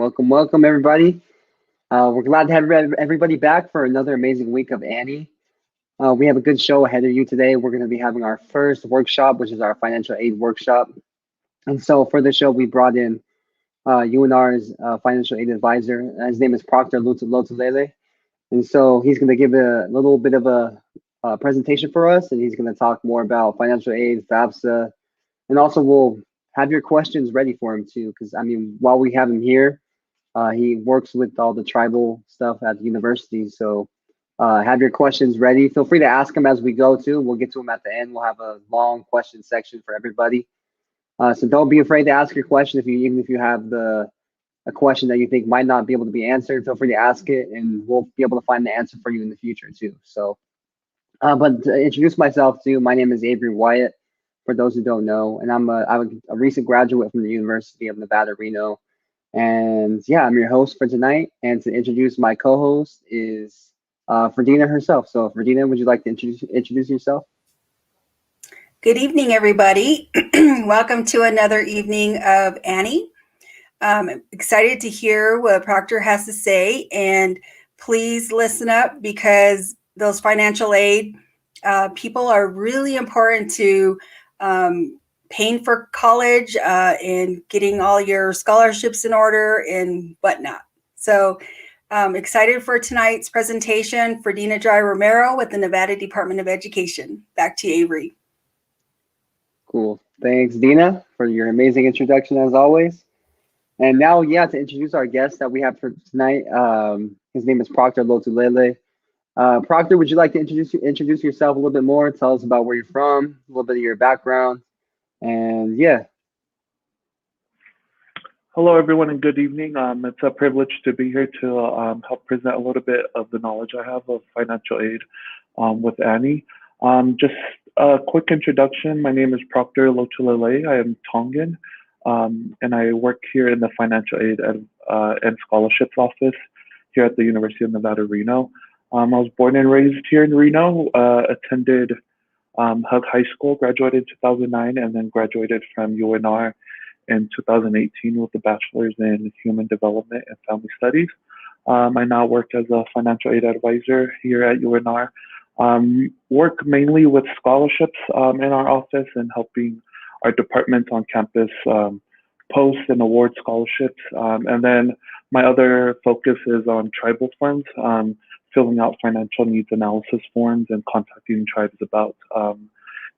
Welcome, everybody. We're glad to have everybody back for another amazing week of ANNY. We have a good show ahead of you today. We're going to be having our first workshop, which is our financial aid workshop. And so for the show, we brought in UNR's financial aid advisor. His name is Procter Lotulelei. And so he's going to give a little bit of a presentation for us, and he's going to talk more about financial aid, FAFSA, and also we'll have your questions ready for him too, because I mean, while we have him here, he works with all the tribal stuff at the university. So have your questions ready. Feel free to ask him as we go too. We'll get to him at the end. We'll have a long question section for everybody. So don't be afraid to ask your question. Even if you have a question that you think might not be able to be answered, feel free to ask it, and we'll be able to find the answer for you in the future too. So, but to introduce myself too, my name is Avery Wyatt, for those who don't know, and I'm a recent graduate from the University of Nevada, Reno. And yeah, I'm your host for tonight. And to introduce my co-host is Ferdina herself. So Ferdina, would you like to introduce yourself? Good evening, everybody. Welcome to another evening of ANNY. I'm excited to hear what Procter has to say, and please listen up because those financial aid people are really important to paying for college and getting all your scholarships in order and whatnot. So excited for tonight's presentation for Dina Dry Romero with the Nevada Department of Education. Back to you, Avery. Cool. Thanks, Dina, for your amazing introduction as always. And now, yeah, to introduce our guest that we have for tonight, his name is Procter Lotulelei. Procter, would you like to introduce yourself a little bit more? Tell us about where you're from, a little bit of your background, and yeah. Hello, everyone, and good evening. It's a privilege to be here to help present a little bit of the knowledge I have of financial aid with ANNY. Just a quick introduction. My name is Procter Lotulelei. I am Tongan, and I work here in the financial aid and scholarships office here at the University of Nevada, Reno. I was born and raised here in Reno, attended Hug High School, graduated in 2009, and then graduated from UNR in 2018 with a bachelor's in human development and family studies. I now work as a financial aid advisor here at UNR. Work mainly with scholarships in our office and helping our department on campus post and award scholarships. And then my other focus is on tribal funds, filling out financial needs analysis forms and contacting tribes about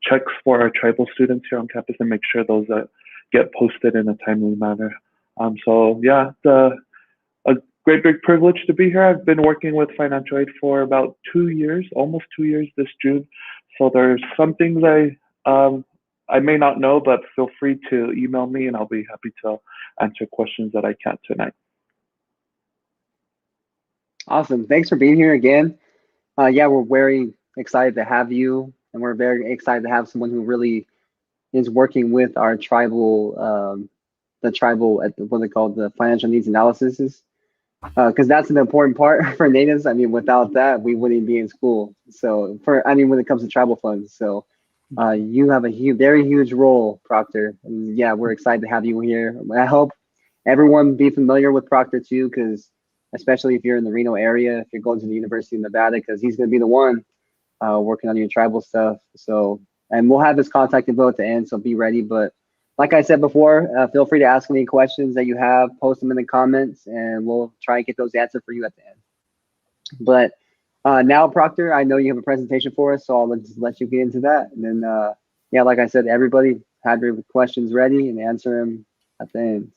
checks for our tribal students here on campus and make sure those get posted in a timely manner. So yeah, it's a great big privilege to be here. I've been working with financial aid for about 2 years, almost 2 years this June. So there's some things I may not know, but feel free to email me and I'll be happy to answer questions that I can't tonight. Awesome. Thanks for being here again. Yeah, we're very excited to have you, and we're very excited to have someone who really is working with our tribal, what they call the financial needs analysis, because that's an important part for natives. I mean, without that, we wouldn't be in school. So when it comes to tribal funds, so you have a very huge role, Procter. And yeah, we're excited to have you here. I hope everyone be familiar with Procter too, because especially if you're in the Reno area, if you're going to the University of Nevada, because he's going to be the one working on your tribal stuff. So, and we'll have his contact info at the end, so be ready. But like I said before, feel free to ask any questions that you have, post them in the comments, and we'll try and get those answered for you at the end. But now, Procter, I know you have a presentation for us, so I'll just let you get into that. And then, yeah, like I said, everybody have your questions ready and answer them at the end.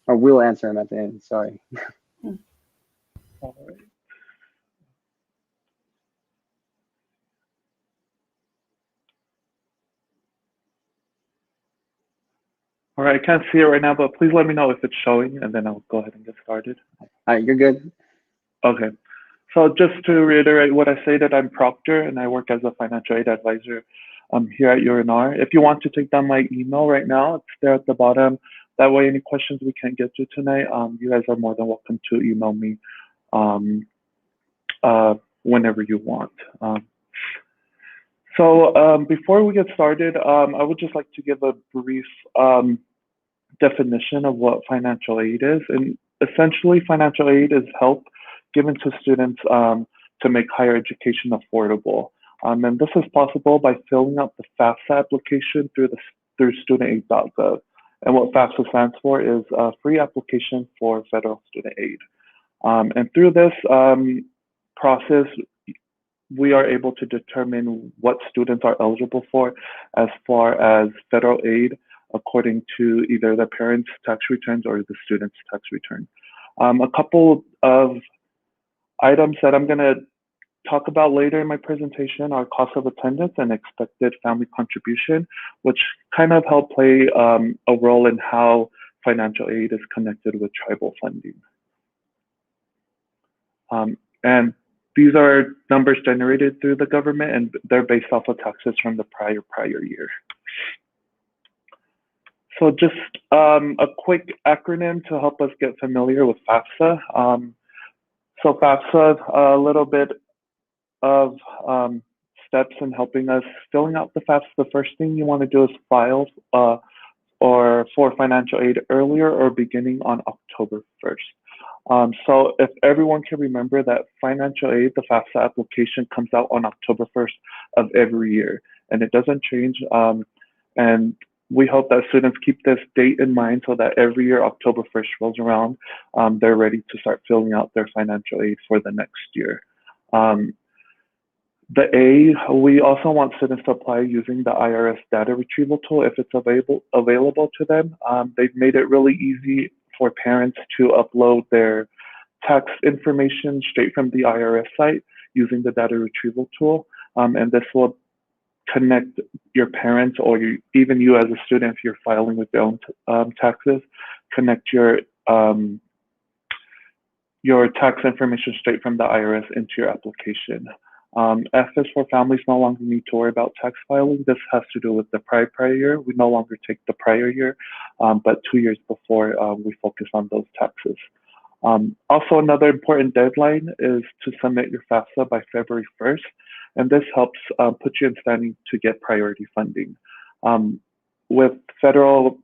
Or we'll answer them at the end, sorry. All right. All right, I can't see it right now, but please let me know if it's showing, and then I'll go ahead and get started. All right, you're good. Okay. So just to reiterate what I stated, I'm Procter, and I work as a financial aid advisor here at UNR. If you want to take down my email right now, it's there at the bottom. That way, any questions we can't get to tonight, you guys are more than welcome to email me whenever you want. So before we get started, I would just like to give a brief definition of what financial aid is. And essentially, financial aid is help given to students to make higher education affordable. And this is possible by filling out the FAFSA application through studentaid.gov. And what FAFSA stands for is Free Application for Federal Student Aid. And through this process, we are able to determine what students are eligible for as far as federal aid according to either the parents' tax returns or the student's tax return. A couple of items that I'm going to talk about later in my presentation are cost of attendance and expected family contribution, which kind of help play a role in how financial aid is connected with tribal funding. And these are numbers generated through the government, and they're based off of taxes from the prior year. So just a quick acronym to help us get familiar with FAFSA. So FAFSA, a little bit of steps in helping us filling out the FAFSA. The first thing you want to do is file or for financial aid earlier or beginning on October 1st. So if everyone can remember that financial aid, the FAFSA application comes out on October 1st of every year, and it doesn't change. And we hope that students keep this date in mind so that every year October 1st rolls around, they're ready to start filling out their financial aid for the next year. We also want students to apply using the IRS data retrieval tool if it's available to them. They've made it really easy for parents to upload their tax information straight from the IRS site using the data retrieval tool. And this will connect your parents or even you as a student, if you're filing with your own taxes, connect your tax information straight from the IRS into your application. F is for families no longer need to worry about tax filing. This has to do with the prior year. We no longer take the prior year, but 2 years before we focus on those taxes. Also, another important deadline is to submit your FAFSA by February 1st, and this helps put you in standing to get priority funding. With federal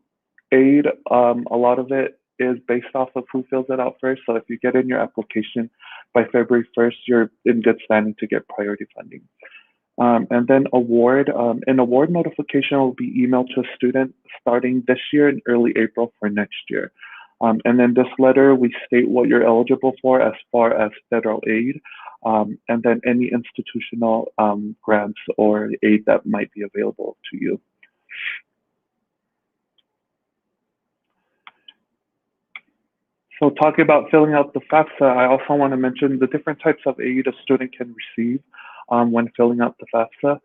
aid, a lot of it is based off of who fills it out first. So if you get in your application by February 1st, you're in good standing to get priority funding. And then award, an award notification will be emailed to a student starting this year in early April for next year. And then this letter, we state what you're eligible for as far as federal aid, and then any institutional grants or aid that might be available to you. So talking about filling out the FAFSA, I also want to mention the different types of aid a student can receive when filling out the FAFSA.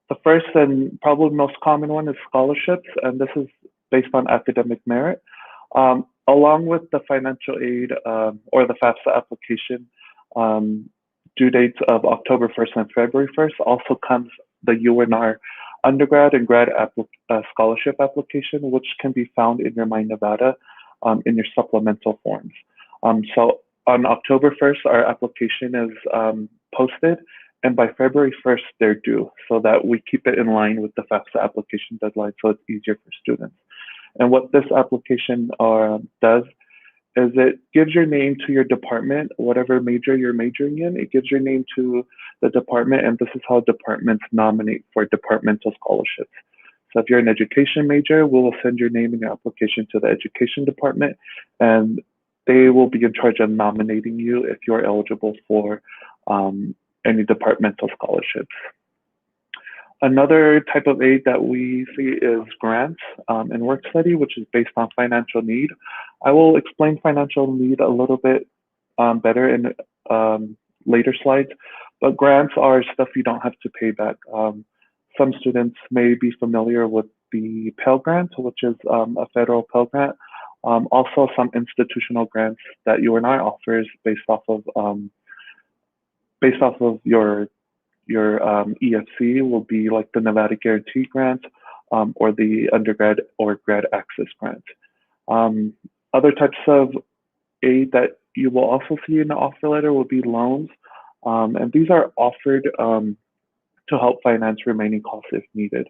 The first and probably most common one is scholarships, and this is based on academic merit. Along with the financial aid or the FAFSA application, due dates of October 1st and February 1st, also comes the UNR undergrad and grad scholarship application, which can be found in your My Nevada in your supplemental forms. So on October 1st, our application is posted, and by February 1st, they're due, so that we keep it in line with the FAFSA application deadline so it's easier for students. And what this application does is it gives your name to your department, whatever major you're majoring in, it gives your name to the department, and this is how departments nominate for departmental scholarships. So if you're an education major, we will send your name and your application to the education department, and they will be in charge of nominating you if you're eligible for any departmental scholarships. Another type of aid that we see is grants and work study, which is based on financial need. I will explain financial need a little bit better in later slides, but grants are stuff you don't have to pay back. Some students may be familiar with the Pell Grant, which is a federal Pell Grant. Also, some institutional grants that UNI offers based off of your EFC will be like the Nevada Guarantee Grant or the undergrad or grad access grant. Other types of aid that you will also see in the offer letter will be loans, and these are offered to help finance remaining costs if needed.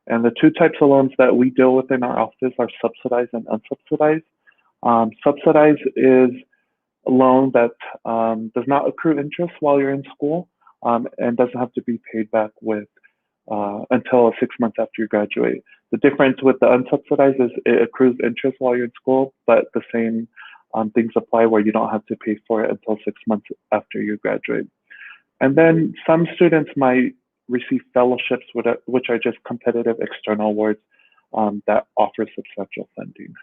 And the two types of loans that we deal with in our office are subsidized and unsubsidized. Subsidized is a loan that does not accrue interest while you're in school and doesn't have to be paid back with until 6 months after you graduate. The difference with the unsubsidized is it accrues interest while you're in school, but the same things apply where you don't have to pay for it until 6 months after you graduate. And then some students might receive fellowships, which are just competitive external awards that offer substantial funding.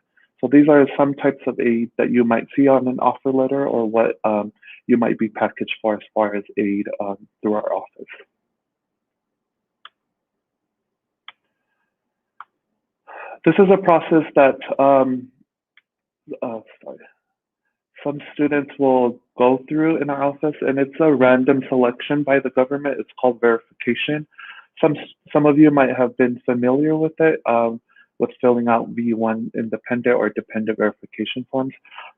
So these are some types of aid that you might see on an offer letter or what you might be packaged for as far as aid through our office. This is a process that some students will go through in our office, and it's a random selection by the government. It's called verification. Some of you might have been familiar with it, with filling out V1 independent or dependent verification forms.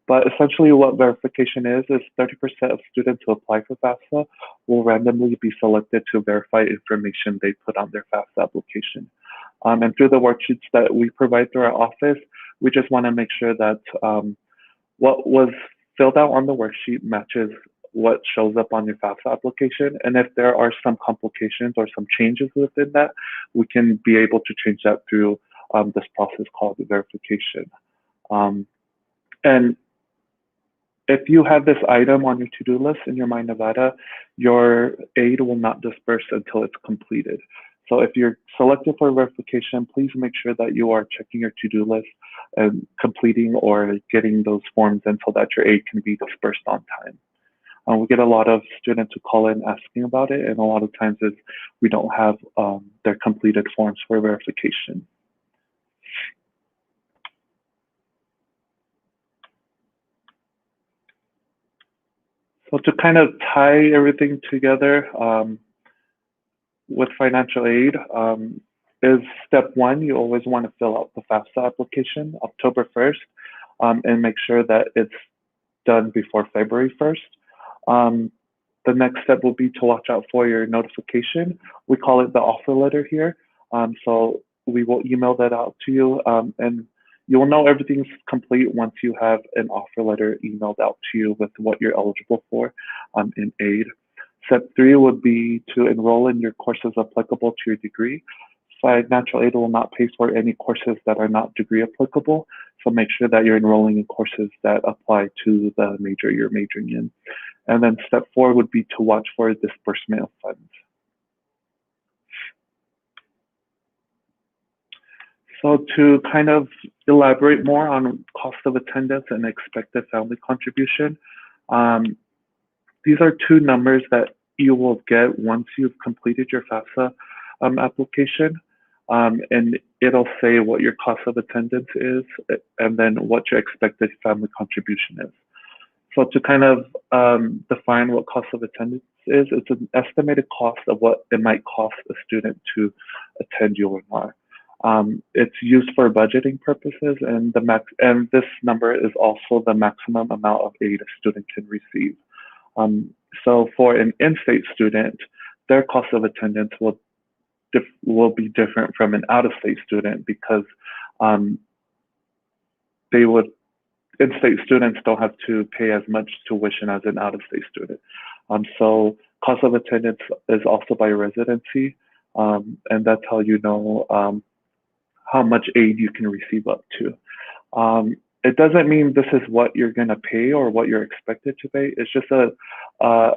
But essentially what verification is 30% of students who apply for FAFSA will randomly be selected to verify information they put on their FAFSA application. And through the worksheets that we provide through our office, we just want to make sure that what was filled out on the worksheet matches what shows up on your FAFSA application. And if there are some complications or some changes within that, we can be able to change that through this process called verification. And if you have this item on your to-do list in your My Nevada, your aid will not disperse until it's completed. So if you're selected for verification, please make sure that you are checking your to-do list and completing or getting those forms in so that your aid can be dispersed on time. We get a lot of students who call in asking about it, and a lot of times we don't have their completed forms for verification. So to kind of tie everything together with financial aid is step one. You always want to fill out the FAFSA application October 1st and make sure that it's done before February 1st. The next step will be to watch out for your notification. We call it the offer letter here. So we will email that out to you, and you will know everything's complete once you have an offer letter emailed out to you with what you're eligible for in aid. Step 3 would be to enroll in your courses applicable to your degree. Financial aid will not pay for any courses that are not degree applicable, so make sure that you're enrolling in courses that apply to the major you're majoring in. And then step 4 would be to watch for disbursement of funds. So to kind of elaborate more on cost of attendance and expected family contribution, these are two numbers that you will get once you've completed your FAFSA application. And it'll say what your cost of attendance is and then what your expected family contribution is. So to kind of define what cost of attendance is, it's an estimated cost of what it might cost a student to attend UNR. It's used for budgeting purposes, and this number is also the maximum amount of aid a student can receive. So for an in-state student, their cost of attendance will be different from an out-of-state student because in-state students don't have to pay as much tuition as an out-of-state student. So cost of attendance is also by residency, and that's how you know how much aid you can receive up to. It doesn't mean this is what you're going to pay or what you're expected to pay. It's just a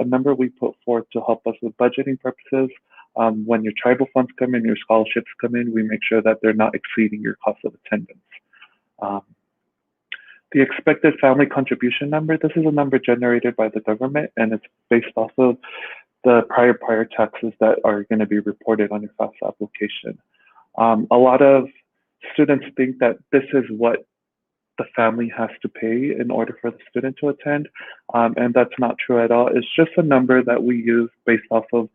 number we put forth to help us with budgeting purposes. When your tribal funds come in, your scholarships come in, we make sure that they're not exceeding your cost of attendance. The expected family contribution number, this is a number generated by the government, and it's based off of the prior taxes that are going to be reported on your FAFSA application. A lot of students think that this is what the family has to pay in order for the student to attend, and that's not true at all. It's just a number that we use based off of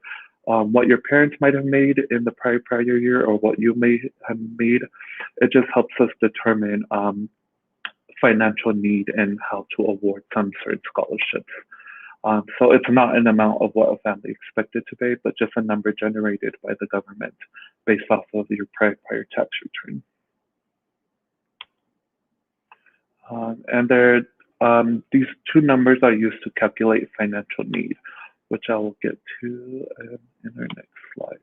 what your parents might have made in the prior year or what you may have made. It just helps us determine financial need and how to award some certain scholarships. So it's not an amount of what a family expected to pay, but just a number generated by the government based off of your prior tax return. And these two numbers are used to calculate financial need, which I will get to in our next slide.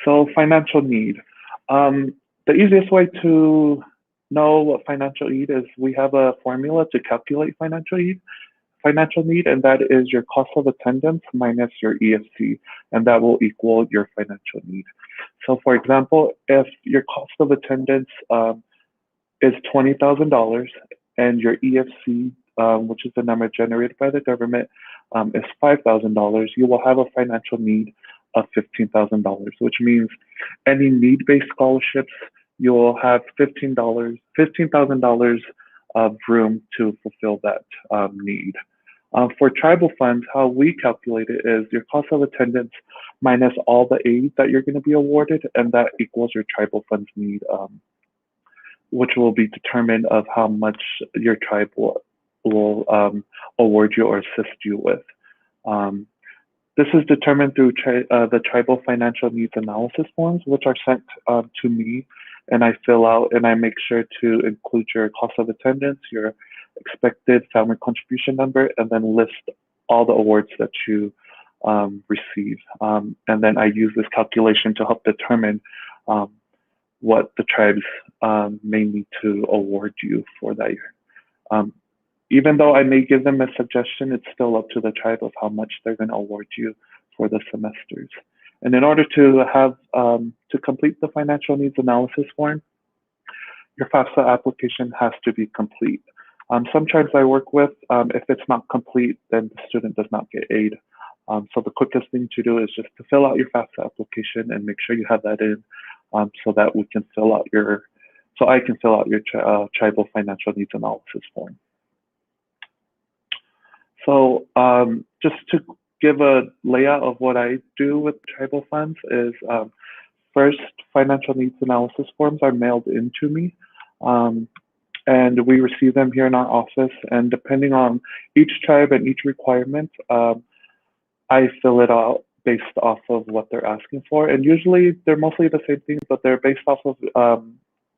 So financial need. The easiest way to know what financial need is, we have a formula to calculate financial need, and that is your cost of attendance minus your EFC, and that will equal your financial need. So for example, if your cost of attendance is $20,000 and your EFC, which is the number generated by the government, is $5,000, you will have a financial need of $15,000, which means any need-based scholarships, you will have $15,000 of room to fulfill that need. For tribal funds, how we calculate it is your cost of attendance minus all the aid that you're going to be awarded, and that equals your tribal funds need, which will be determined of how much your tribe will award you or assist you with. This is determined through the tribal financial needs analysis forms, which are sent to me, and I fill out, and I make sure to include your cost of attendance, your expected family contribution number, and then list all the awards that you receive. And then I use this calculation to help determine what the tribes may need to award you for that year. Even though I may give them a suggestion, it's still up to the tribe of how much they're going to award you for the semesters. And in order to have to complete the financial needs analysis form, your FAFSA application has to be complete. Some tribes I work with, if it's not complete, then the student does not get aid. So the quickest thing to do is just to fill out your FAFSA application and make sure you have that in, so that we can fill out so I can fill out your tribal financial needs analysis form. So just to give a layout of what I do with tribal funds is, first, financial needs analysis forms are mailed into me, and we receive them here in our office. And depending on each tribe and each requirement, I fill it out based off of what they're asking for. And usually they're mostly the same things, but they're based off of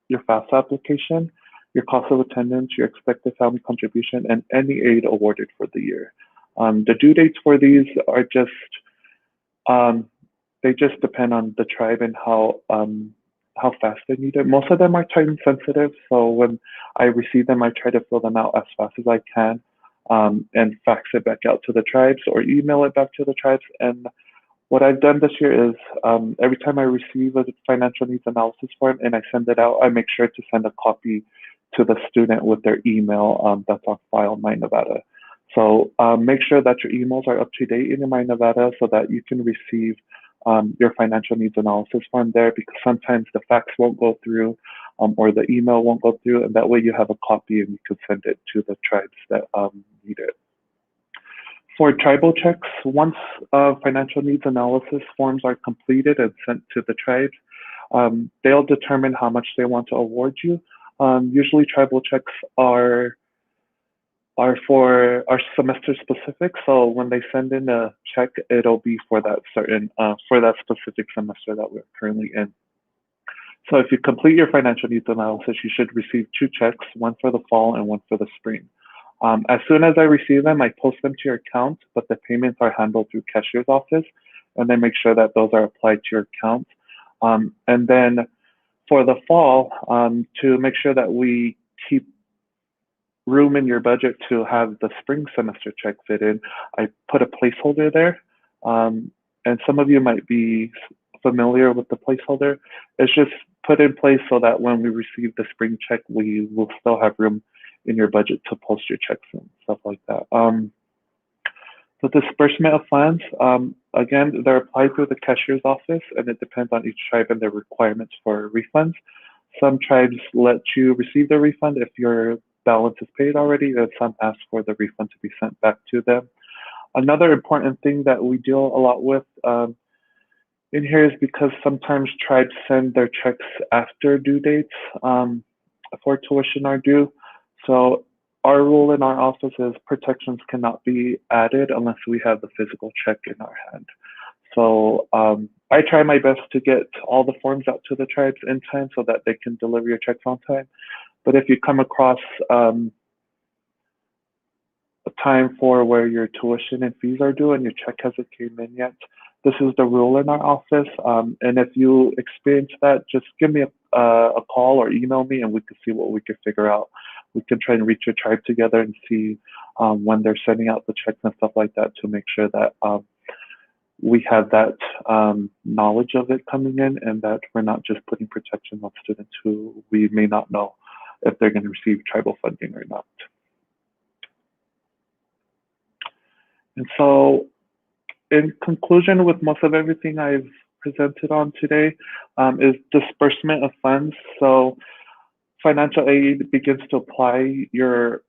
your FAFSA application, your cost of attendance, your expected family contribution, and any aid awarded for the year. The due dates for these are just, they just depend on the tribe and how fast they need it. Most of them are time sensitive, so when I receive them, I try to fill them out as fast as I can, and fax it back out to the tribes or email it back to the tribes. And what I've done this year is, every time I receive a financial needs analysis form and I send it out, I make sure to send a copy to the student with their email that's on file in My Nevada. So make sure that your emails are up to date in My Nevada so that you can receive your financial needs analysis form there, because sometimes the fax won't go through or the email won't go through, and that way you have a copy and you can send it to the tribes that need it. For tribal checks, once financial needs analysis forms are completed and sent to the tribes, they'll determine how much they want to award you. Usually tribal checks are semester specific, so when they send in a check, it'll be for that specific semester that we're currently in. So if you complete your financial needs analysis, you should receive 2 checks, one for the fall and one for the spring. As soon as I receive them, I post them to your account, but the payments are handled through cashier's office, and then make sure that those are applied to your account. And then for the fall, to make sure that we keep room in your budget to have the spring semester check fit in, I put a placeholder there. And some of you might be familiar with the placeholder. It's just put in place so that when we receive the spring check, we will still have room in your budget to post your checks and stuff like that. The disbursement of funds, again, they're applied through the cashier's office, and it depends on each tribe and their requirements for refunds. Some tribes let you receive the refund if your balance is paid already, and some ask for the refund to be sent back to them. Another important thing that we deal a lot with in here is because sometimes tribes send their checks after due dates for tuition are due. So our rule in our office is protections cannot be added unless we have the physical check in our hand. So I try my best to get all the forms out to the tribes in time so that they can deliver your checks on time. But if you come across a time for where your tuition and fees are due and your check hasn't came in yet, this is the rule in our office. And if you experience that, just give me a call or email me and we can see what we can figure out. We can try and reach your tribe together and see when they're sending out the checks and stuff like that to make sure that we have that knowledge of it coming in and that we're not just putting protection on students who we may not know if they're going to receive tribal funding or not. And so in conclusion, with most of everything I've presented on today is disbursement of funds. So financial aid begins to apply your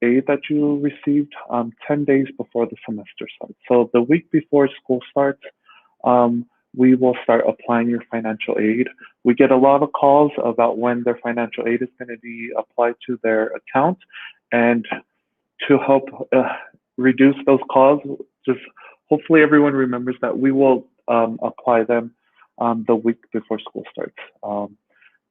aid that you received 10 days before the semester starts. So the week before school starts, we will start applying your financial aid. We get a lot of calls about when their financial aid is going to be applied to their account. And to help reduce those calls, just hopefully everyone remembers that we will apply them the week before school starts.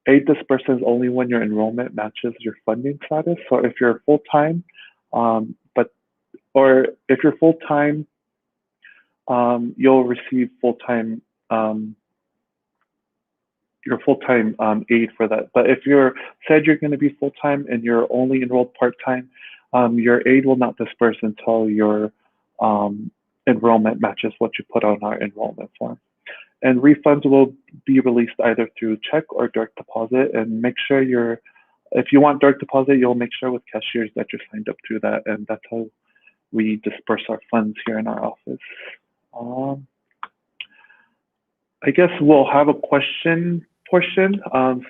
Aid disbursements only when your enrollment matches your funding status. So if you're full-time, or if you're full-time, you'll receive full-time your full-time aid for that. But if you're said you're going to be full-time and you're only enrolled part-time, your aid will not disperse until your enrollment matches what you put on our enrollment form. And refunds will be released either through check or direct deposit. And make sure if you want direct deposit, you'll make sure with cashiers that you're signed up through that. And that's how we disperse our funds here in our office. I guess we'll have a question portion.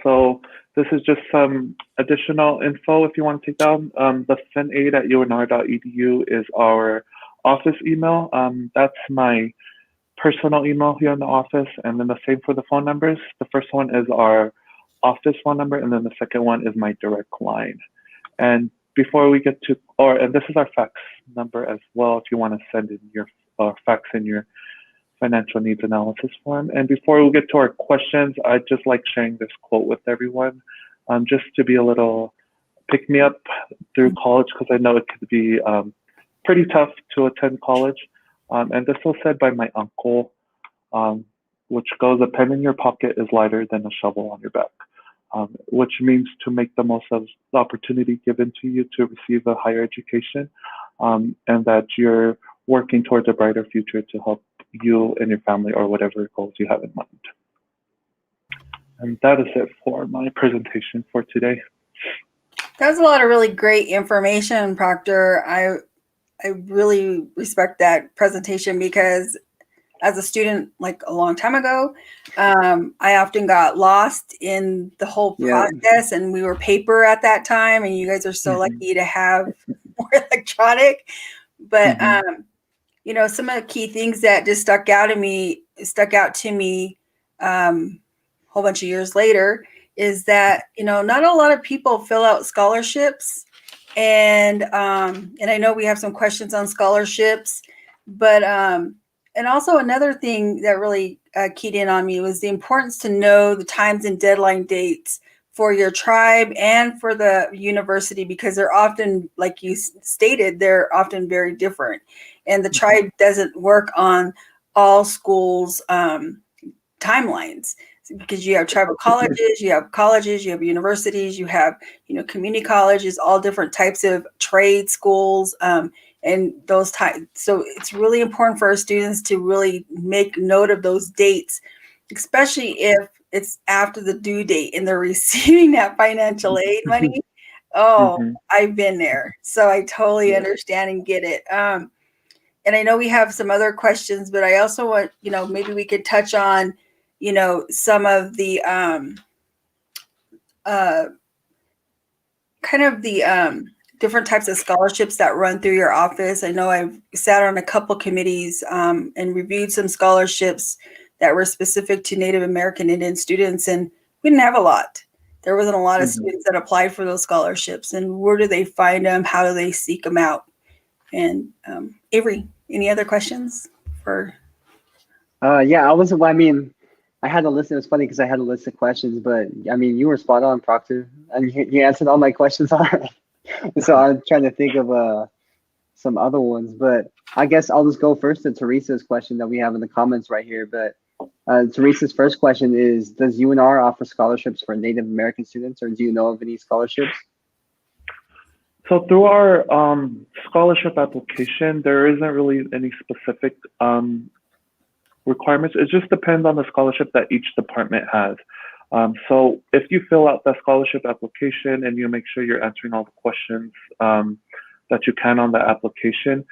So this is just some additional info if you want to take down. The finaid@unr.edu is our office email. That's my personal email here in the office, and then the same for the phone numbers. The first one is our office phone number, and then the second one is my direct line. And before we get to, and this is our fax number as well if you want to send in your fax in your financial needs analysis form. And before we get to our questions, I just like sharing this quote with everyone, just to be a little pick me up through college, because I know it could be pretty tough to attend college. And this was said by my uncle, which goes, "A pen in your pocket is lighter than a shovel on your back," which means to make the most of the opportunity given to you to receive a higher education, and that you're working towards a brighter future to help you and your family or whatever goals you have in mind. And that is it for my presentation for today. That was a lot of really great information, Procter. I really respect that presentation because as a student, like a long time ago, I often got lost in the whole process, and we were paper at that time, and you guys are so lucky to have more electronic. But you know, some of the key things that just stuck out to me a whole bunch of years later is that, you know, not a lot of people fill out scholarships. And I know we have some questions on scholarships, but and also another thing that really keyed in on me was the importance to know the times and deadline dates for your tribe and for the university, because they're often, like you stated, they're often very different. And the tribe doesn't work on all schools' timelines, because you have tribal colleges, you have universities, you have, you know, community colleges, all different types of trade schools, and those types. So it's really important for our students to really make note of those dates, especially if it's after the due date and they're receiving that financial aid money. I've been there, so I totally understand and get it. And I know we have some other questions, but I also want, you know, maybe we could touch on, you know, some of the kind of the different types of scholarships that run through your office. I know I've sat on a couple committees and reviewed some scholarships that were specific to Native American Indian students, and we didn't have a lot there wasn't a lot of students that applied for those scholarships. And where do they find them? How do they seek them out? And Avery, any other questions for? Yeah, I mean, I had a list. It was funny because I had a list of questions, but I mean, you were spot on, Procter, and you answered all my questions already. So I'm trying to think of some other ones, but I guess I'll just go first to Teresa's question that we have in the comments right here. But Teresa's first question is, does UNR offer scholarships for Native American students, or do you know of any scholarships? So through our scholarship application, there isn't really any specific requirements. It just depends on the scholarship that each department has. So if you fill out that scholarship application and you make sure you're answering all the questions that you can on the application,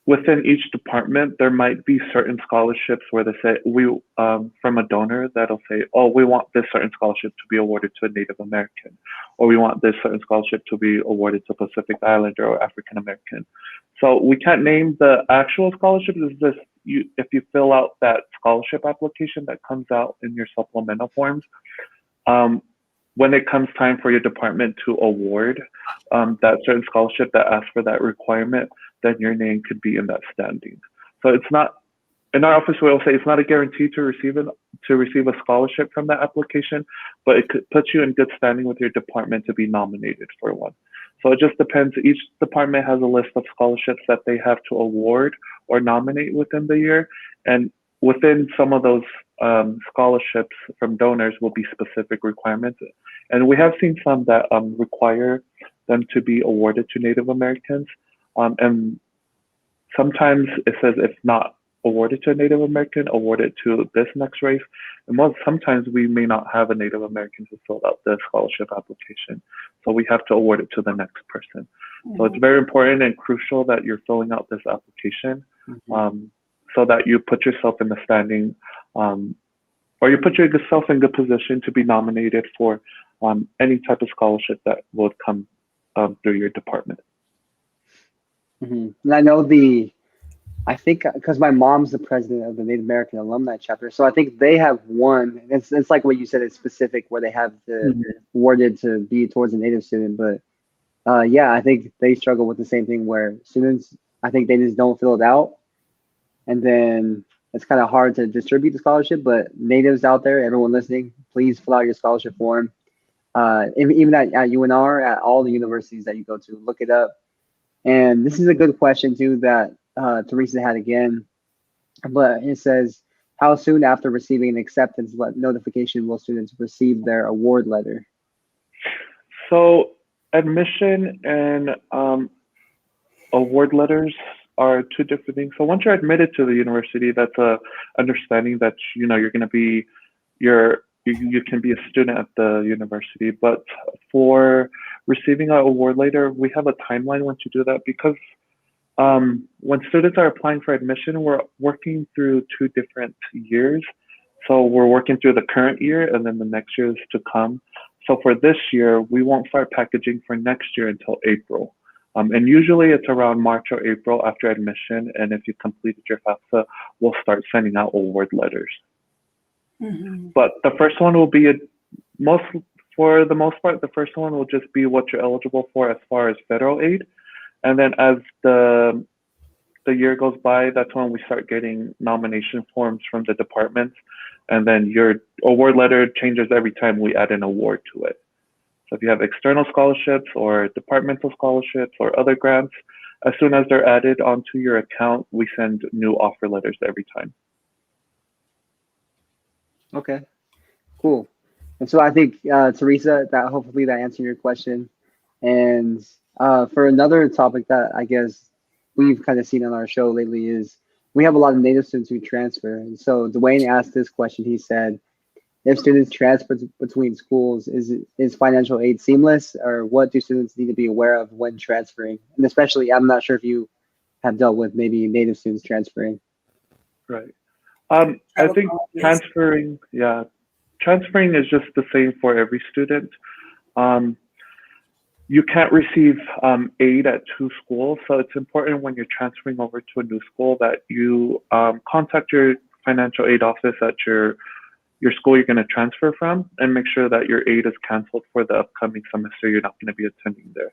within each department, there might be certain scholarships where they say, from a donor that'll say, oh, we want this certain scholarship to be awarded to a Native American, or we want this certain scholarship to be awarded to Pacific Islander or African American. So we can't name the actual scholarship. It's just if you fill out that scholarship application that comes out in your supplemental forms, when it comes time for your department to award that certain scholarship that asks for that requirement, then your name could be in that standing. So it's not, in our office, we'll say it's not a guarantee to receive a scholarship from that application, but it could put you in good standing with your department to be nominated for one. So it just depends. Each department has a list of scholarships that they have to award or nominate within the year. And within some of those scholarships from donors will be specific requirements. And we have seen some that require them to be awarded to Native Americans. And sometimes it says if not awarded to a Native American, awarded to this next race. And sometimes we may not have a Native American to fill out the scholarship application. So we have to award it to the next person. So it's very important and crucial that you're filling out this application so that you put yourself in the standing or you put yourself in good position to be nominated for any type of scholarship that will come through your department. And I know I think because my mom's the president of the Native American Alumni Chapter, so I think they have one. It's like what you said, it's specific where they have awarded to be towards a Native student. But yeah, I think they struggle with the same thing where students, I think they just don't fill it out, and then it's kind of hard to distribute the scholarship. But Natives out there, everyone listening, please fill out your scholarship form. Even at UNR, at all the universities that you go to, look it up. And this is a good question too that Teresa had again, but it says, how soon after receiving an acceptance notification will students receive their award letter? So admission and award letters are two different things. So once you're admitted to the university, that's a understanding that you're going to be you can be a student at the university. But for receiving an award letter, we have a timeline once you do that, because when students are applying for admission, we're working through 2 different years. So we're working through the current year and then the next year is to come. So for this year, we won't start packaging for next year until April. And usually it's around March or April after admission. And if you completed your FAFSA, we'll start sending out award letters. But the first one will be for the most part, the first one will just be what you're eligible for as far as federal aid. And then as the year goes by, that's when we start getting nomination forms from the departments. And then your award letter changes every time we add an award to it. So if you have external scholarships or departmental scholarships or other grants, as soon as they're added onto your account, we send new offer letters every time. Okay, cool. And so I think, Teresa, that hopefully that answered your question. And for another topic that I guess we've kind of seen on our show lately is we have a lot of Native students who transfer. And so Dwayne asked this question. He said, if students transfer between schools, is financial aid seamless, or what do students need to be aware of when transferring? And especially, I'm not sure if you have dealt with maybe Native students transferring. Right. I think transferring is just the same for every student. You can't receive aid at 2 schools, so it's important when you're transferring over to a new school that you contact your financial aid office at your your school you're going to transfer from, and make sure that your aid is canceled for the upcoming semester. You're not going to be attending there.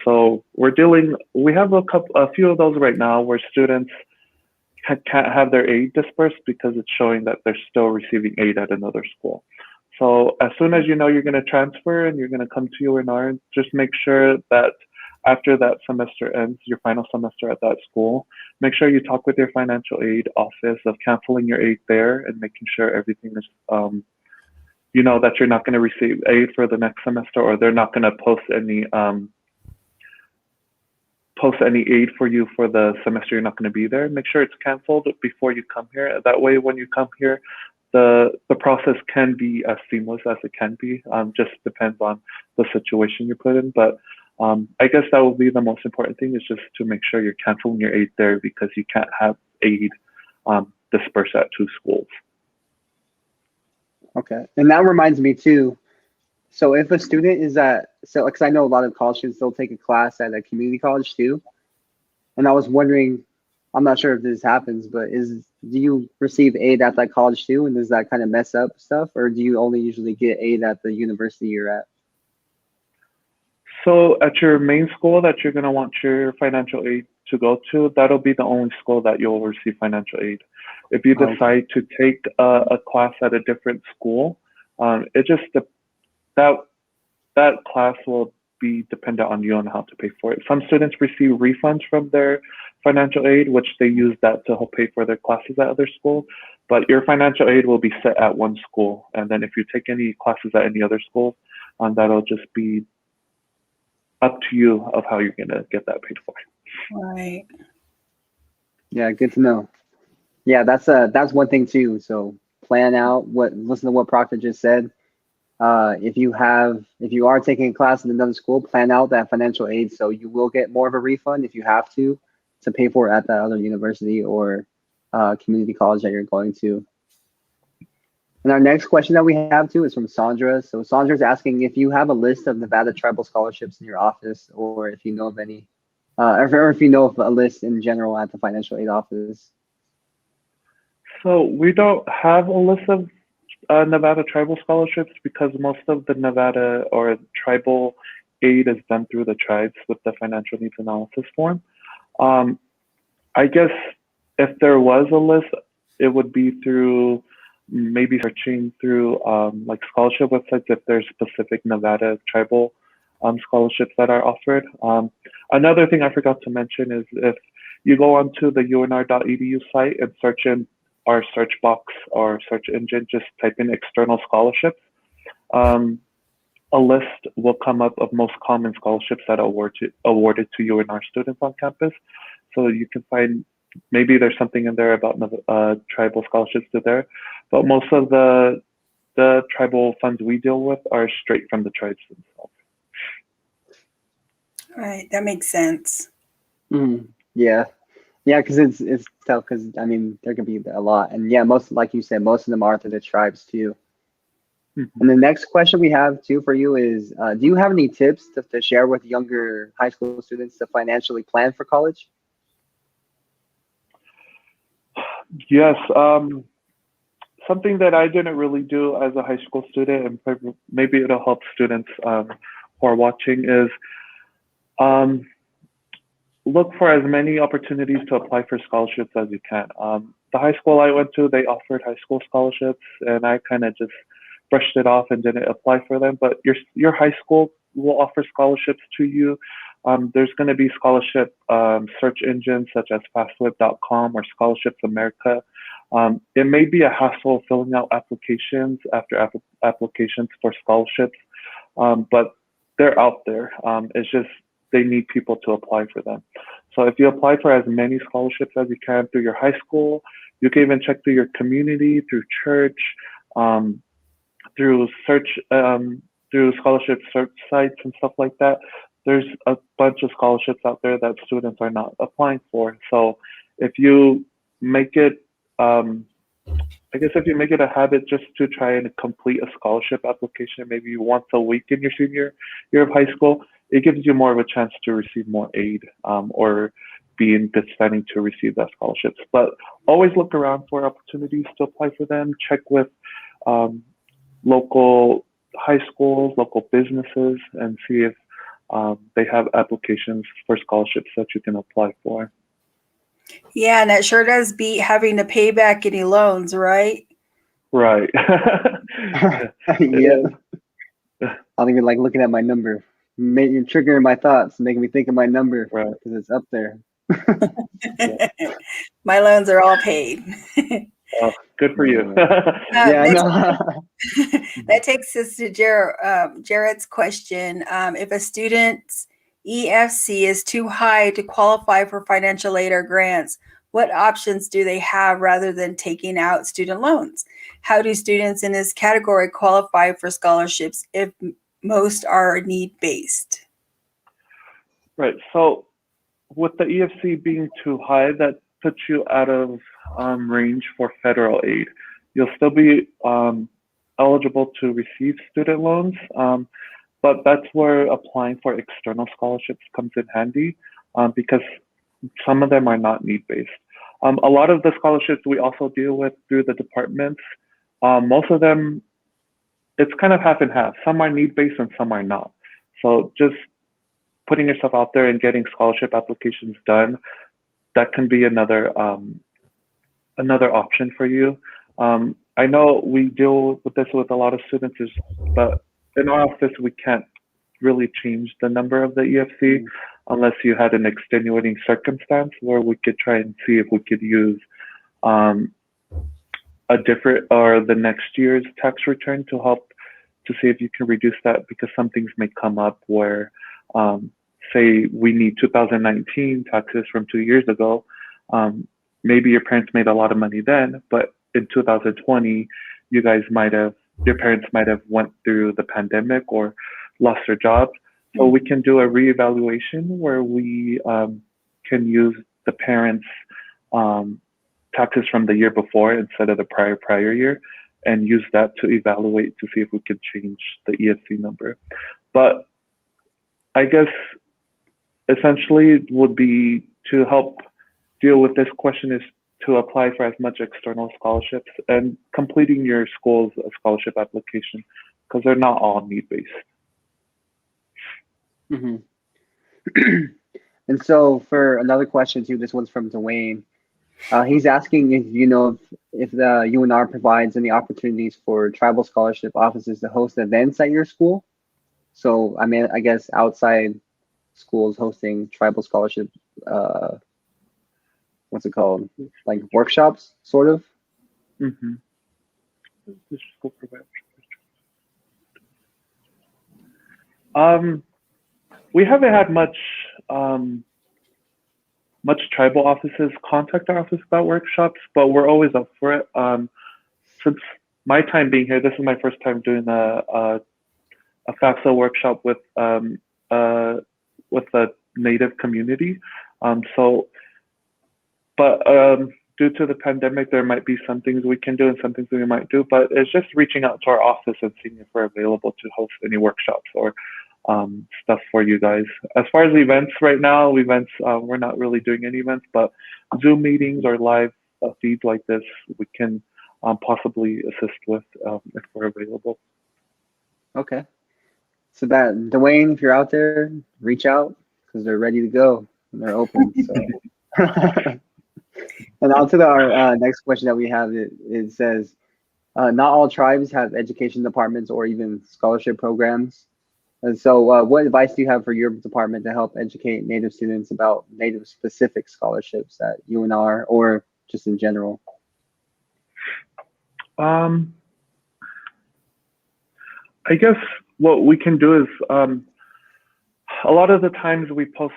So we have a few of those right now where students can't have their aid dispersed because it's showing that they're still receiving aid at another school. So as soon as you know you're going to transfer and you're going to come to UNR, just make sure that after that semester ends, your final semester at that school, make sure you talk with your financial aid office of canceling your aid there and making sure everything is, you know, that you're not going to receive aid for the next semester, or they're not going to post any aid for you for the semester you're not going to be there. Make sure it's canceled before you come here. That way, when you come here, the process can be as seamless as it can be. Just depends on the situation you're put in. But I guess that will be the most important thing, is just to make sure you're canceling your aid there, because you can't have aid dispersed at two schools. Okay, and that reminds me too. So if a student is because I know a lot of college students, they'll take a class at a community college too. And I was wondering, I'm not sure if this happens, but do you receive aid at that college too? And does that kind of mess up stuff? Or do you only usually get aid at the university you're at? So at your main school that you're going to want your financial aid to go to, that'll be the only school that you'll receive financial aid. If you decide to take a class at a different school, that class will be dependent on you on how to pay for it. Some students receive refunds from their financial aid, which they use that to help pay for their classes at other schools. But your financial aid will be set at one school. And then if you take any classes at any other school, that'll just be up to you of how you're going to get that paid for. Right. Yeah, good to know. Yeah, that's one thing too. So plan out listen to what Procter just said. If you are taking a class in another school, plan out that financial aid so you will get more of a refund if you have to pay for it at that other university or community college that you're going to. And our next question that we have too is from Sandra. So Sandra's asking if you have a list of Nevada tribal scholarships in your office, or if you know of any, or if you know of a list in general at the financial aid office. So we don't have a list of Nevada tribal scholarships, because most of the Nevada or tribal aid is done through the tribes with the financial needs analysis form. I guess if there was a list, it would be through maybe searching through like scholarship websites if there's specific Nevada tribal scholarships that are offered. Another thing I forgot to mention is if you go onto the unr.edu site and search in our search box or search engine, just type in external scholarships. A list will come up of most common scholarships that are awarded to UNR students on campus. So you can find, maybe there's something in there about tribal scholarships to there, but most of the tribal funds we deal with are straight from the tribes themselves. Right, that makes sense. Yeah. Yeah, because it's tough, because I mean there could be a lot, and yeah, like you said, most of them are through the tribes too. And the next question we have too for you is, do you have any tips to share with younger high school students to financially plan for college? Yes, something that I didn't really do as a high school student, and maybe it'll help students who are watching, is look for as many opportunities to apply for scholarships as you can. The high school I went to, they offered high school scholarships, and I kind of just brushed it off and didn't apply for them. But your high school will offer scholarships to you. There's going to be scholarship search engines such as fastweb.com or Scholarships America. It may be a hassle filling out applications after applications for scholarships, but they're out there. It's just they need people to apply for them. So if you apply for as many scholarships as you can through your high school, you can even check through your community, through church, through scholarship search sites and stuff like that. There's a bunch of scholarships out there that students are not applying for. So if you make it, if you make it a habit just to try and complete a scholarship application maybe once a week in your senior year of high school, it gives you more of a chance to receive more aid or be in good standing to receive that scholarships. But always look around for opportunities to apply for them. Check with local high schools, local businesses, and see if they have applications for scholarships that you can apply for. Yeah, and that sure does beat having to pay back any loans, right? Right. Yeah. I don't even like looking at my number. You're triggering my thoughts, making me think of my number because it's up there. My loans are all paid. Oh, good for you. Yeah, I know. That takes us to Jarrett's question. If a student's EFC is too high to qualify for financial aid or grants, what options do they have rather than taking out student loans? How do students in this category qualify for scholarships if most are need-based? Right. So with the EFC being too high, that puts you out of range for federal aid. You'll still be eligible to receive student loans, but that's where applying for external scholarships comes in handy because some of them are not need-based. A lot of the scholarships we also deal with through the departments, most of them, it's kind of half and half. Some are need-based and some are not. So just putting yourself out there and getting scholarship applications done, that can be another option for you. I know we deal with this with a lot of students, but in our office, we can't really change the number of the EFC unless you had an extenuating circumstance where we could try and see if we could use a different or the next year's tax return to help to see if you can reduce that, because some things may come up where say we need 2019 taxes from 2 years ago. Maybe your parents made a lot of money then, but in 2020, your parents might have went through the pandemic or lost their jobs. So we can do a reevaluation where we can use the parents' taxes from the year before instead of the prior year, and use that to evaluate to see if we could change the EFC number. But I guess essentially it would be to help deal with this question is to apply for as much external scholarships and completing your school's scholarship application, because they're not all need-based. And so for another question too, this one's from Dwayne. He's asking if you know if the UNR provides any opportunities for tribal scholarship offices to host events at your school. So I mean, I guess outside schools hosting tribal scholarship, what's it called? Like workshops, sort of. We haven't had much tribal offices contact our office about workshops, but we're always up for it. Since my time being here, this is my first time doing a FAFSA workshop with the Native community. Due to the pandemic, there might be some things we can do and some things we might do, but it's just reaching out to our office and seeing if we're available to host any workshops or stuff for you guys. As far as events right now, we're not really doing any events, but Zoom meetings or live feeds like this, we can possibly assist with if we're available. Okay. So that Dwayne, if you're out there, reach out because they're ready to go and they're open. So. And on to our next question that we have. It says, not all tribes have education departments or even scholarship programs. And so what advice do you have for your department to help educate Native students about Native specific scholarships at UNR or just in general? I guess what we can do is a lot of the times we post,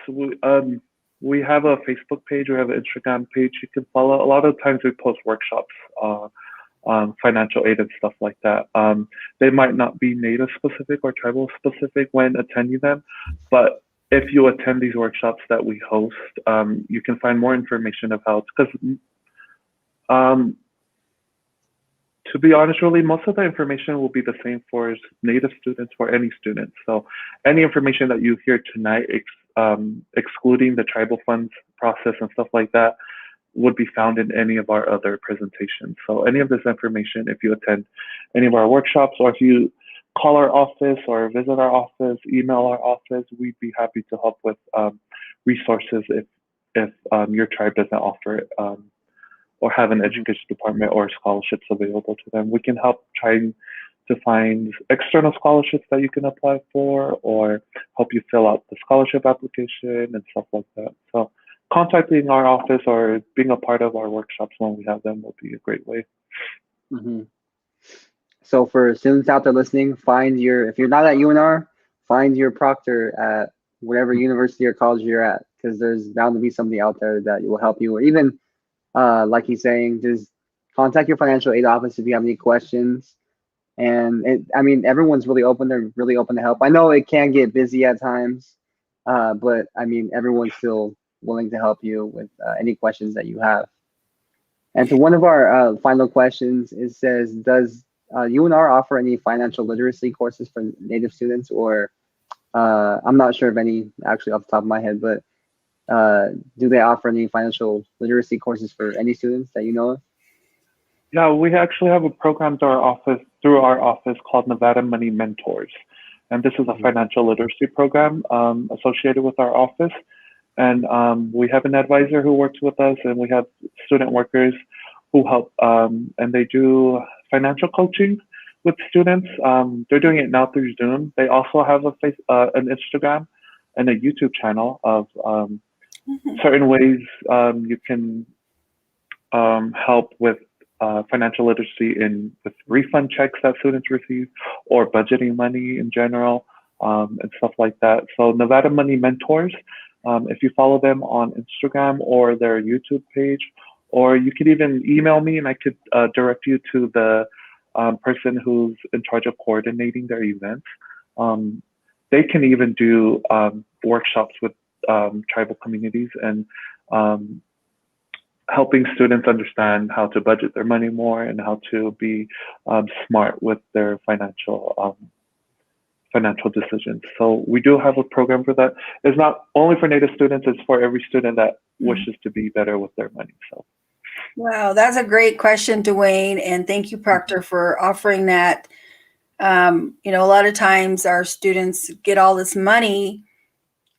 we have a Facebook page, we have an Instagram page you can follow. A lot of times we post workshops, financial aid and stuff like that. They might not be Native specific or tribal specific when attending them, but if you attend these workshops that we host, you can find more information about, because to be honest, really, most of the information will be the same for Native students, for any students. So any information that you hear tonight, excluding the tribal funds process and stuff like that, would be found in any of our other presentations. So any of this information, if you attend any of our workshops, or if you call our office or visit our office, email our office, we'd be happy to help with resources if your tribe doesn't offer it, or have an education department or scholarships available to them. We can help trying to find external scholarships that you can apply for, or help you fill out the scholarship application and stuff like that. So contacting our office or being a part of our workshops when we have them will be a great way. Mm-hmm. So for students out there listening, if you're not at UNR, find your proctor at whatever university or college you're at, because there's bound to be somebody out there that will help you. Or even, like he's saying, just contact your financial aid office if you have any questions. And I mean, everyone's really open. They're really open to help. I know it can get busy at times, but I mean, everyone's still willing to help you with any questions that you have. And to one of our final questions, it says, does UNR offer any financial literacy courses for Native students? Or I'm not sure of any actually off the top of my head, but do they offer any financial literacy courses for any students that you know of? Yeah, we actually have a program through our office called Nevada Money Mentors. And this is a financial literacy program associated with our office. And we have an advisor who works with us, and we have student workers who help, and they do financial coaching with students. They're doing it now through Zoom. They also have an Instagram and a YouTube channel of certain ways you can help with financial literacy with refund checks that students receive, or budgeting money in general, and stuff like that. So Nevada Money Mentors, if you follow them on Instagram or their YouTube page, or you could even email me and I could direct you to the person who's in charge of coordinating their events. They can even do workshops with tribal communities and helping students understand how to budget their money more and how to be smart with their financial decisions. So we do have a program for that. It's not only for Native students, it's for every student that wishes to be better with their money. So. Wow, that's a great question, Dwayne, and thank you, Procter, for offering that. A lot of times our students get all this money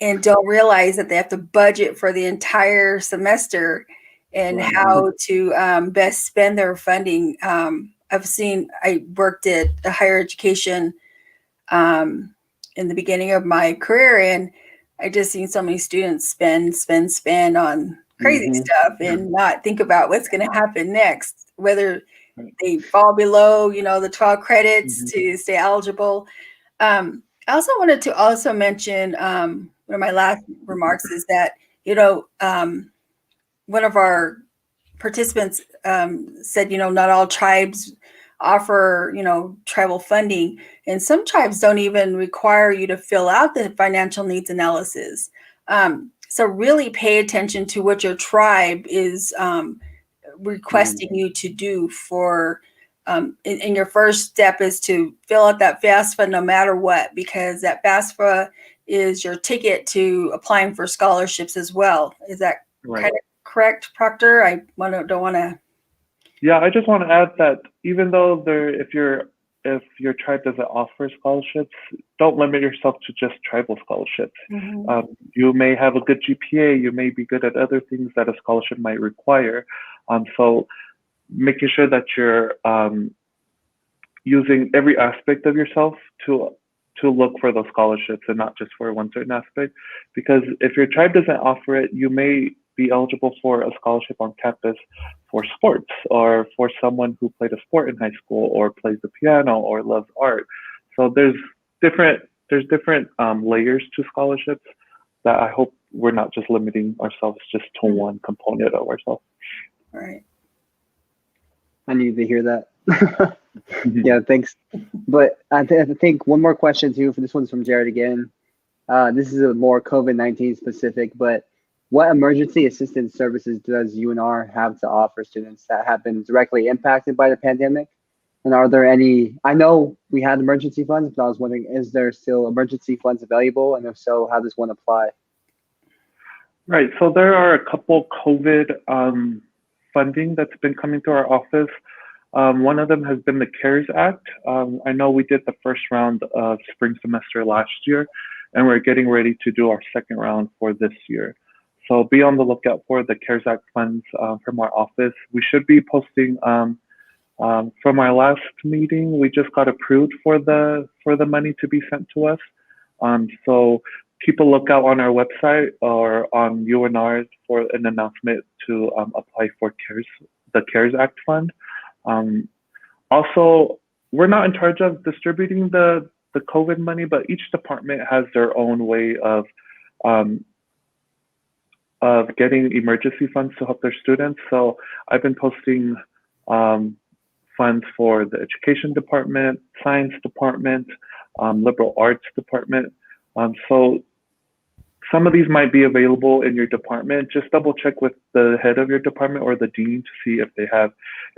and don't realize that they have to budget for the entire semester and how to best spend their funding. I worked at a higher education in the beginning of my career, and I just seen so many students spend on crazy stuff and not think about what's going to happen next, whether they fall below, the 12 credits to stay eligible. I also wanted to also mention, one of my last remarks is that, one of our participants said, not all tribes offer, tribal funding, and some tribes don't even require you to fill out the financial needs analysis. So really pay attention to what your tribe is requesting you to do for, and your first step is to fill out that FAFSA no matter what, because that FAFSA is your ticket to applying for scholarships as well. Is that kind of correct, Procter? don't want to. Yeah, I just want to add that even though if your tribe doesn't offer scholarships, don't limit yourself to just tribal scholarships. You may have a good GPA, you may be good at other things that a scholarship might require. So making sure that you're using every aspect of yourself to look for those scholarships and not just for one certain aspect. Because if your tribe doesn't offer it, you may be eligible for a scholarship on campus for sports, or for someone who played a sport in high school, or plays the piano, or loves art. So there's different layers to scholarships that I hope we're not just limiting ourselves just to one component of ourselves. Right. I needed to hear that. Yeah, thanks. But I think one more question too. For this one's from Jared again. This is a more COVID-19 specific, but what emergency assistance services does UNR have to offer students that have been directly impacted by the pandemic? And are there any? I know we had emergency funds, but I was wondering, is there still emergency funds available? And if so, how does one apply? Right. So there are a couple COVID funding that's been coming to our office. One of them has been the CARES Act. I know we did the first round of spring semester last year, and we're getting ready to do our second round for this year. So be on the lookout for the CARES Act funds from our office. We should be posting from our last meeting. We just got approved for the money to be sent to us. So keep a lookout on our website or on UNR for an announcement to apply for the CARES Act fund. Also, we're not in charge of distributing the COVID money, but each department has their own way of getting emergency funds to help their students. So I've been posting funds for the education department, science department, liberal arts department. So some of these might be available in your department. Just double check with the head of your department or the dean to see if they have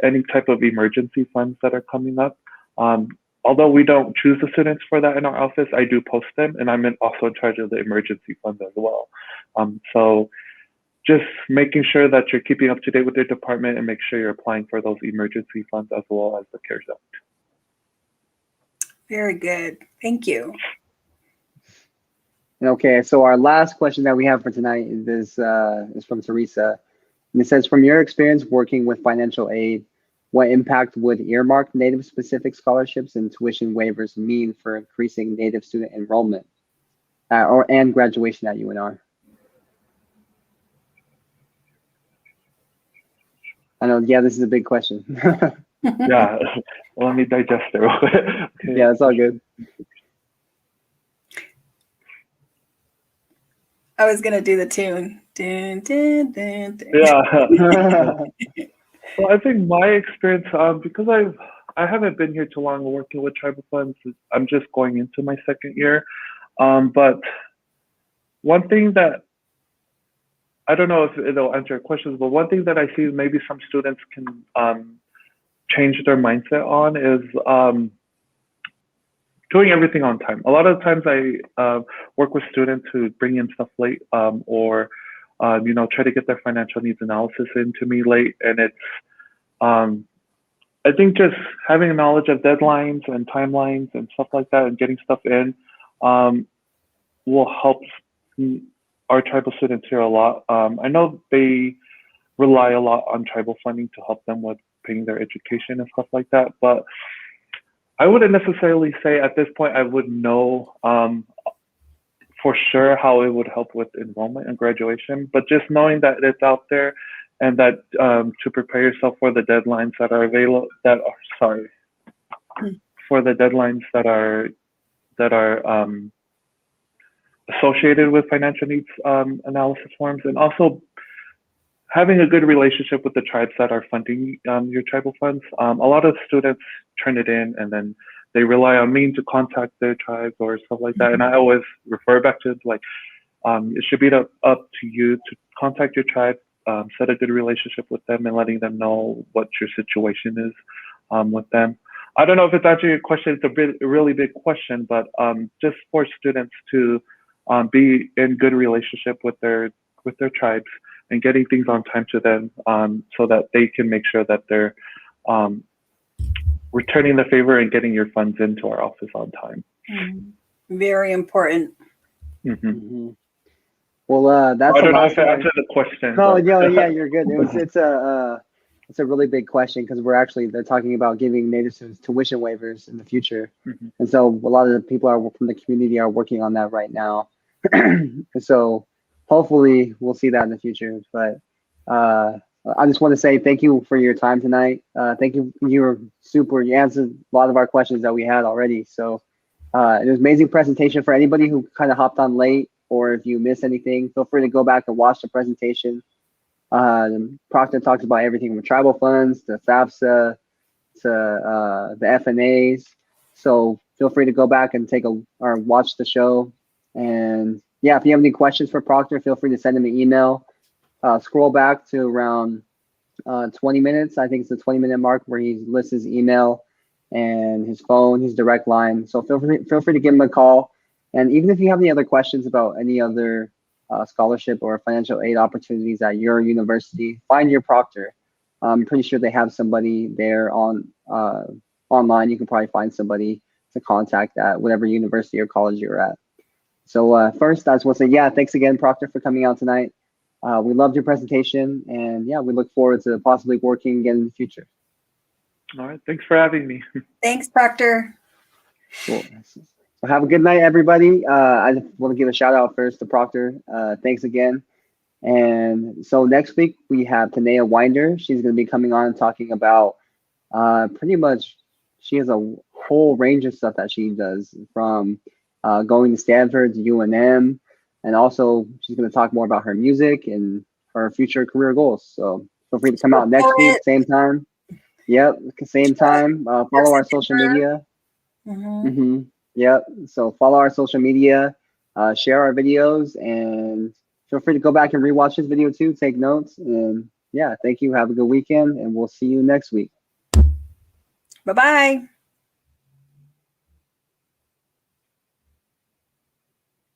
any type of emergency funds that are coming up. Although we don't choose the students for that in our office, I do post them, and I'm also in charge of the emergency fund as well. So just making sure that you're keeping up to date with your department and make sure you're applying for those emergency funds as well as the CARES Act. Very good. Thank you. Okay, so our last question that we have for tonight is from Teresa. And it says, from your experience working with financial aid, what impact would earmarked Native-specific scholarships and tuition waivers mean for increasing Native student enrollment and graduation at UNR? I know, yeah, this is a big question. Yeah, let me digest it real quick. Okay. Yeah, it's all good. I was gonna do the tune. Dun, dun, dun, dun. Yeah. Well, I think my experience, because I haven't been here too long working with tribal funds. I'm just going into my second year. But one thing that, I don't know if it'll answer your questions, but one thing that I see maybe some students can change their mindset on is doing everything on time. A lot of times I work with students who bring in stuff late or try to get their financial needs analysis into me late. And it's, I think just having a knowledge of deadlines and timelines and stuff like that and getting stuff in will help our tribal students here a lot. I know they rely a lot on tribal funding to help them with paying their education and stuff like that, but I wouldn't necessarily say at this point I would know for sure how it would help with enrollment and graduation, but just knowing that it's out there and that to prepare yourself for the deadlines that are available, for the deadlines that are associated with financial needs analysis forms, and also having a good relationship with the tribes that are funding your tribal funds. A lot of students turn it in and then they rely on me to contact their tribes or stuff like that. And I always refer back to it, like, it should be up to you to contact your tribe, set a good relationship with them and letting them know what your situation is with them. I don't know if it's answering your question. It's a really big question, but just for students to be in good relationship with their tribes and getting things on time to them so that they can make sure that they're returning the favor and getting your funds into our office on time. Very important. Mm-hmm. Mm-hmm. Well, that's I don't know if I answered the question. No, yeah, you're good. It's a really big question because they're talking about giving Native students tuition waivers in the future, and so a lot of the people from the community are working on that right now. So hopefully we'll see that in the future. But I just want to say thank you for your time tonight. Thank you. You answered a lot of our questions that we had already. So it was an amazing presentation. For anybody who kind of hopped on late, or if you missed anything, feel free to go back and watch the presentation. Procter talks about everything from tribal funds to FAFSA to the FNAs. So feel free to go back and watch the show. And yeah, if you have any questions for Procter, feel free to send him an email. Scroll back to around 20 minutes. I think it's the 20-minute mark where he lists his email and his phone, his direct line. So feel free to give him a call. And even if you have any other questions about any other scholarship or financial aid opportunities at your university, find your proctor. I'm pretty sure they have somebody there on online. You can probably find somebody to contact at whatever university or college you're at. So first, I just want to say, yeah, thanks again, Procter, for coming out tonight. We loved your presentation, and yeah, we look forward to possibly working again in the future. All right, thanks for having me. Thanks, Procter. Cool. So have a good night, everybody. I just want to give a shout out first to Procter. Thanks again. And so next week we have Tanea Winder. She's going to be coming on and talking about pretty much, she has a whole range of stuff that she does, from going to Stanford to UNM, and also she's going to talk more about her music and her future career goals. So feel free to come out next week, same time. Yep, same time. Follow our social media. Yep. So follow our social media, share our videos, and feel free to go back and rewatch this video too. Take notes, and yeah, thank you. Have a good weekend, and we'll see you next week. Bye-bye.